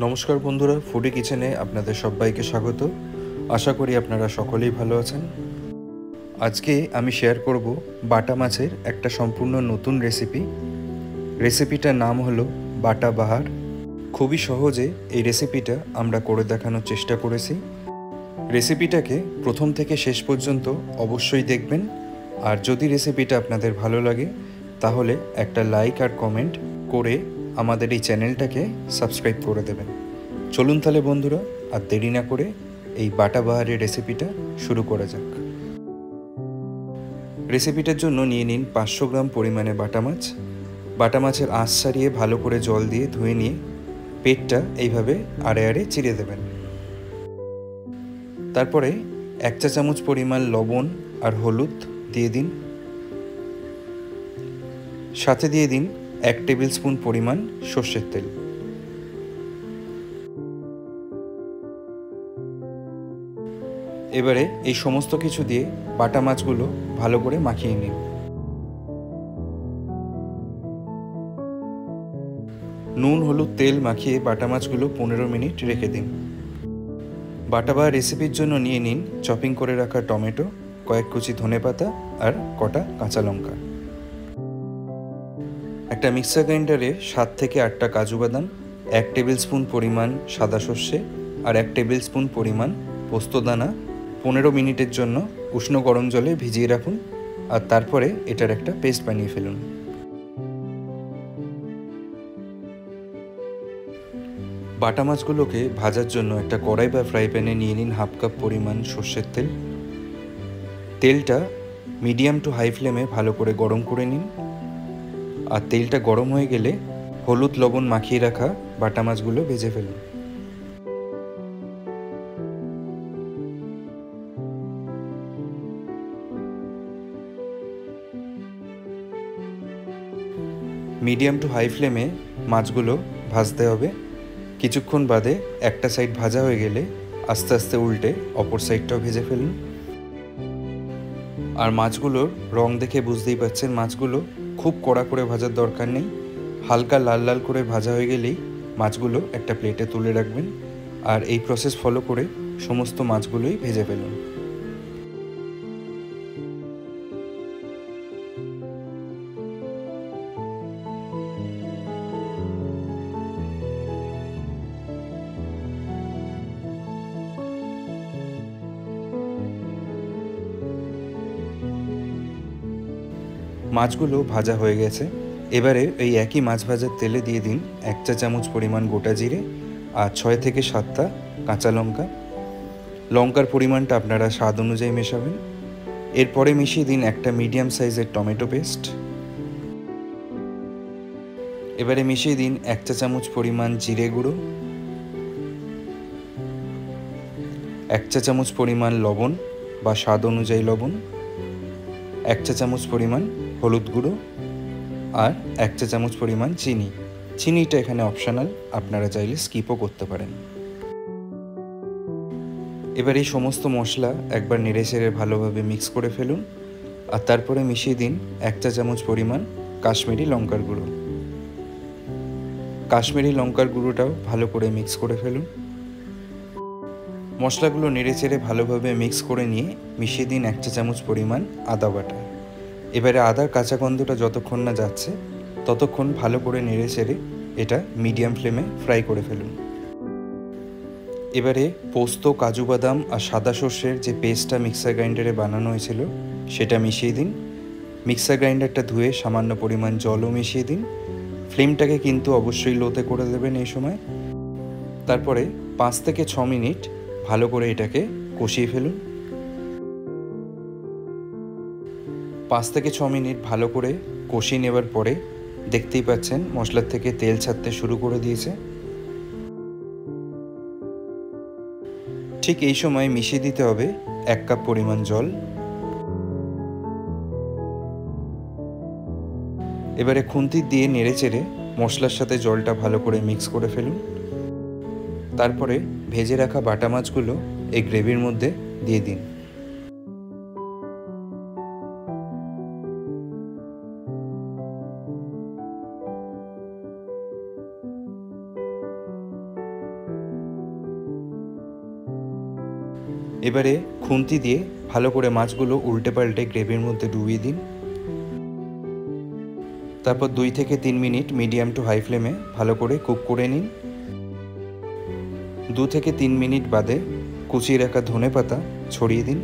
নমস্কার বন্ধুরা, ফুডি কিচেনে আপনাদের সবাইকে স্বাগত। আশা করি আপনারা সকলেই ভালো আছেন। আজকে আমি শেয়ার করব বাটা মাছের একটা সম্পূর্ণ নতুন রেসিপিটার নাম হলো বাটা বাহার। খুবই সহজে এই রেসিপিটা আমরা করে দেখানোর চেষ্টা করেছি। রেসিপিটাকে প্রথম থেকে শেষ পর্যন্ত অবশ্যই দেখবেন, আর যদি রেসিপিটা আপনাদের ভালো লাগে তাহলে একটা লাইক আর কমেন্ট করে আমাদের এই চ্যানেলটাকে সাবস্ক্রাইব করে দেবেন। চলুন তাহলে বন্ধুরা, আর দেরি না করে এই বাটা বাহারের রেসিপিটা শুরু করা যাক। রেসিপিটার জন্য নিয়ে নিন 500 গ্রাম পরিমাণে বাটা মাছ। বাটা মাছের আঁশ ছাড়িয়ে ভালো করে জল দিয়ে ধুয়ে নিয়ে পেটটা এইভাবে আড়ে আড়ে চিড়ে দেবেন। তারপরে 1 চা চামচ পরিমাণ লবণ আর হলুদ দিয়ে দিন। সাথে দিয়ে দিন 1 টেবিল স্পুন পরিমাণ সর্ষের তেল। এবারে এই সমস্ত কিছু দিয়ে বাটা মাছগুলো ভালো করে মাখিয়ে নিন। নুন হলুদ তেল মাখিয়ে বাটা মাছগুলো 15 মিনিট রেখে দিন। বাটা বাহার রেসিপির জন্য নিয়ে নিন চপিং করে রাখা টমেটো, কয়েক কুচি ধনেপাতা আর কটা কাঁচা লঙ্কা। একটা মিক্সার গ্রাইন্ডারে 7 থেকে 8টা কাজু বাদাম, 1 টেবিল স্পুন পরিমাণ সাদা সর্ষে আর 1 টেবিল স্পুন পরিমাণ পোস্তদানা 15 মিনিটের জন্য উষ্ণ গরম জলে ভিজিয়ে রাখুন, আর তারপরে এটার একটা পেস্ট বানিয়ে ফেলুন। বাটা মাছগুলোকে ভাজার জন্য একটা কড়াই বা ফ্রাই প্যানে নিয়ে নিন হাফ কাপ পরিমাণ সর্ষের তেল। তেলটা মিডিয়াম টু হাই ফ্লেমে ভালো করে গরম করে নিন, আর তেলটা গরম হয়ে গেলে হলুদ লবণ মাখিয়ে রাখা বাটা মাছগুলো ভেজে ফেলুন। মিডিয়াম টু হাই ফ্লেমে মাছগুলো ভাজতে হবে। কিছুক্ষণ বাদে একটা সাইড ভাজা হয়ে গেলে আস্তে আস্তে উল্টে অপর সাইডটাও ভেজে ফেলুন। আর মাছগুলোর রং দেখে বুঝতেই পারছেন, মাছগুলো খুব কড়া করে ভাজার দরকার নেই। হালকা লাল লাল করে ভাজা হয়ে গেলেই মাছগুলো একটা প্লেটে তুলে রাখবেন, আর এই প্রসেস ফলো করে সমস্ত মাছগুলোই ভেজে ফেলুন। মাছগুলো ভাজা হয়ে গেছে। এবারে এই একই মাছ ভাজার তেলে দিয়ে দিন 1 চা চামচ পরিমাণ গোটা জিরে আর 6 থেকে 7টা কাঁচা লঙ্কা। লঙ্কার পরিমাণটা আপনারা স্বাদ অনুযায়ী মেশাবেন। এরপরে মিশিয়ে দিন একটা মিডিয়াম সাইজের টমেটো পেস্ট। এবারে মিশিয়ে দিন 1 চা চামচ পরিমাণ জিরে গুঁড়ো, 1 চা চামচ পরিমাণ লবণ বা স্বাদ অনুযায়ী লবণ, 1 চা চামচ পরিমাণ হলুদ গুঁড়ো আর 1 চা চামচ পরিমাণ চিনি। চিনিটা এখানে অপশনাল, আপনারা চাইলে স্কিপও করতে পারেন। এবার এই সমস্ত মশলা একবার নেড়ে চেড়ে ভালোভাবে মিক্স করে ফেলুন, আর তারপরে মিশিয়ে দিন 1 চা চামচ পরিমাণ কাশ্মীরি লঙ্কার গুঁড়ো। কাশ্মীরি লঙ্কার গুঁড়োটাও ভালো করে মিক্স করে ফেলুন। মশলাগুলো নেড়ে চেড়ে ভালোভাবে মিক্স করে নিয়ে মিশিয়ে দিন 1 চা চামচ পরিমাণ আদা বাটা। এবারে আদার কাঁচা গন্ধটা যতক্ষণ না যাচ্ছে ততক্ষণ ভালো করে নেড়ে চেড়ে এটা মিডিয়াম ফ্লেমে ফ্রাই করে ফেলুন। এবারে পোস্ত, কাজু বাদাম আর সাদা সর্ষের যে পেস্টটা মিক্সার গ্রাইন্ডারে বানানো হয়েছিল সেটা মিশিয়ে দিন। মিক্সার গ্রাইন্ডারটা ধুয়ে সামান্য পরিমাণ জলও মিশিয়ে দিন। ফ্লেমটাকে কিন্তু অবশ্যই লোতে করে দেবেন এই সময়। তারপরে 5 থেকে 6 মিনিট ভালো করে এটাকে কষিয়ে ফেলুন। 5 থেকে 6 মিনিট ভালো করে কষিয়ে নেবার পরে দেখতেই পাচ্ছেন মশলার থেকে তেল ছাড়তে শুরু করে দিয়েছে। ঠিক এই সময় মিশিয়ে দিতে হবে 1 কাপ পরিমাণ জল। এবারে খুন্তি দিয়ে নেড়ে চেড়ে মশলার সাথে জলটা ভালো করে মিক্স করে ফেলুন। তারপরে ভেজে রাখা বাটা মাছগুলো এই গ্রেভির মধ্যে দিয়ে দিন। এবারে খুন্তি দিয়ে ভালো করে মাছগুলো উল্টে পাল্টে গ্রেভির মধ্যে ডুবিয়ে দিন। তারপর 2 থেকে 3 মিনিট মিডিয়াম টু হাই ফ্লেমে ভালো করে কুক করে নিন। 2 থেকে 3 মিনিট বাদে কুচিয়ে রাখা ধনেপাতা ছড়িয়ে দিন।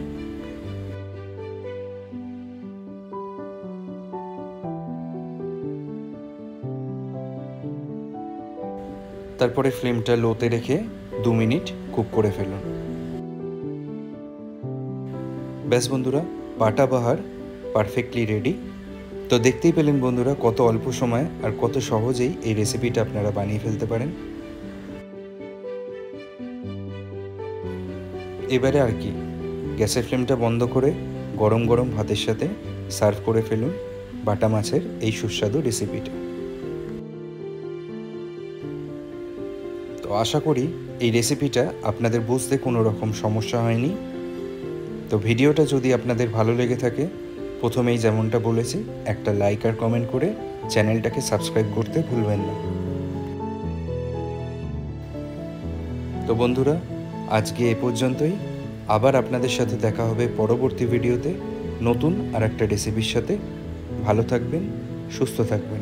তারপরে ফ্লেমটা লোতে রেখে 2 মিনিট কুক করে ফেলুন। ব্যাস বন্ধুরা, বাটা বাহার পারফেক্টলি রেডি। তো দেখতেই পেলেন বন্ধুরা কত অল্প সময় আর কত সহজেই এই রেসিপিটা আপনারা বানিয়ে ফেলতে পারেন। এবারে আর কি, গ্যাসের ফ্লেমটা বন্ধ করে গরম গরম ভাতের সাথে সার্ভ করে ফেলুন বাটা মাছের এই সুস্বাদু রেসিপিটা। তো আশা করি এই রেসিপিটা আপনাদের বুঝতে কোনো রকম সমস্যা হয়নি। তো ভিডিওটা যদি আপনাদের ভালো লেগে থাকে, প্রথমেই যেমনটা বলেছি, একটা লাইক আর কমেন্ট করে চ্যানেলটাকে সাবস্ক্রাইব করতে ভুলবেন না। তো বন্ধুরা, আজকে এ পর্যন্তই। আবার আপনাদের সাথে দেখা হবে পরবর্তী ভিডিওতে নতুন আর একটা রেসিপির সাথে। ভালো থাকবেন, সুস্থ থাকবেন।